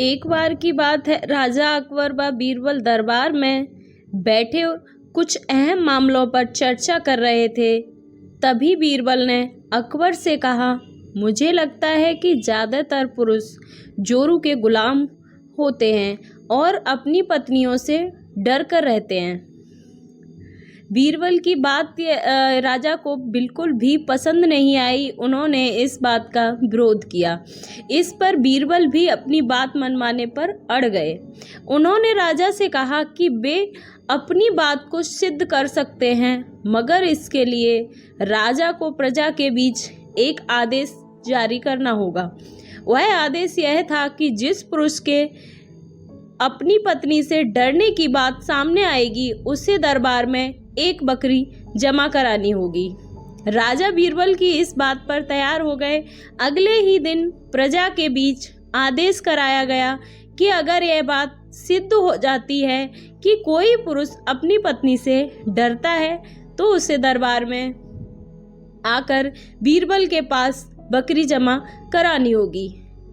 एक बार की बात है, राजा अकबर व बीरबल दरबार में बैठे कुछ अहम मामलों पर चर्चा कर रहे थे। तभी बीरबल ने अकबर से कहा, मुझे लगता है कि ज़्यादातर पुरुष जोरू के गुलाम होते हैं और अपनी पत्नियों से डर कर रहते हैं। बीरबल की बात राजा को बिल्कुल भी पसंद नहीं आई। उन्होंने इस बात का विरोध किया। इस पर बीरबल भी अपनी बात मनवाने पर अड़ गए। उन्होंने राजा से कहा कि वे अपनी बात को सिद्ध कर सकते हैं, मगर इसके लिए राजा को प्रजा के बीच एक आदेश जारी करना होगा। वह आदेश यह था कि जिस पुरुष के अपनी पत्नी से डरने की बात सामने आएगी, उसे दरबार में एक बकरी जमा करानी होगी। राजा बीरबल की इस बात पर तैयार हो गए। अगले ही दिन प्रजा के बीच आदेश कराया गया कि अगर यह बात सिद्ध हो जाती है कि कोई पुरुष अपनी पत्नी से डरता है, तो उसे दरबार में आकर बीरबल के पास बकरी जमा करानी होगी।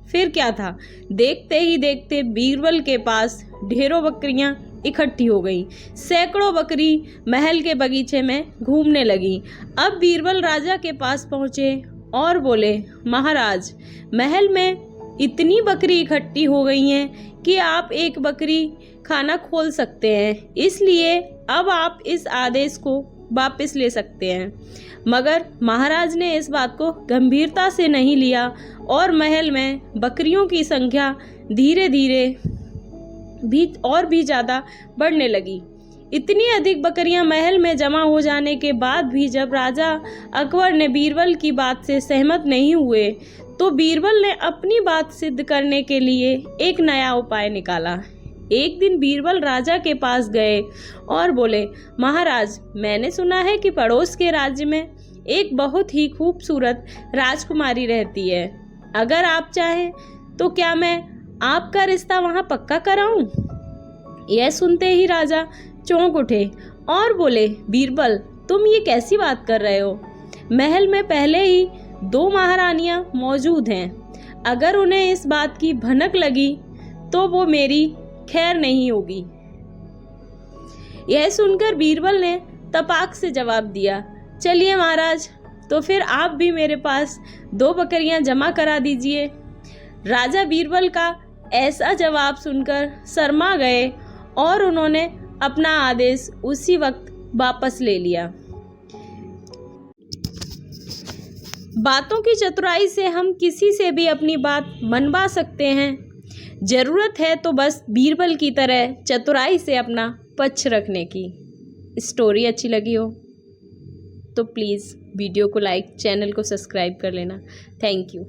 फिर क्या था, देखते ही देखते बीरबल के पास ढेरों बकरियां इकट्ठी हो गई। सैकड़ों बकरी महल के बगीचे में घूमने लगी। अब बीरबल राजा के पास पहुंचे और बोले, महाराज, महल में इतनी बकरी इकट्ठी हो गई हैं कि आप एक बकरी खाना खोल सकते हैं, इसलिए अब आप इस आदेश को वापस ले सकते हैं। मगर महाराज ने इस बात को गंभीरता से नहीं लिया और महल में बकरियों की संख्या धीरे धीरे भी ज़्यादा बढ़ने लगी। इतनी अधिक बकरियां महल में जमा हो जाने के बाद भी जब राजा अकबर ने बीरबल की बात से सहमत नहीं हुए, तो बीरबल ने अपनी बात सिद्ध करने के लिए एक नया उपाय निकाला। एक दिन बीरबल राजा के पास गए और बोले, महाराज, मैंने सुना है कि पड़ोस के राज्य में एक बहुत ही खूबसूरत राजकुमारी रहती है। अगर आप चाहें तो क्या मैं आपका रिश्ता वहां पक्का कराऊं? यह सुनते ही राजा चौंक उठे और बोले, बीरबल, तुम ये कैसी बात कर रहे हो? महल में पहले ही 2 महारानियां मौजूद हैं। अगर उन्हें इस बात की भनक लगी तो वो मेरी खैर नहीं होगी। यह सुनकर बीरबल ने तपाक से जवाब दिया, चलिए महाराज, तो फिर आप भी मेरे पास 2 बकरियां जमा करा दीजिए। राजा बीरबल का ऐसा जवाब सुनकर शर्मा गए और उन्होंने अपना आदेश उसी वक्त वापस ले लिया। बातों की चतुराई से हम किसी से भी अपनी बात मनवा सकते हैं। ज़रूरत है तो बस बीरबल की तरह चतुराई से अपना पक्ष रखने की। स्टोरी अच्छी लगी हो तो प्लीज़ वीडियो को लाइक, चैनल को सब्सक्राइब कर लेना। Thank you.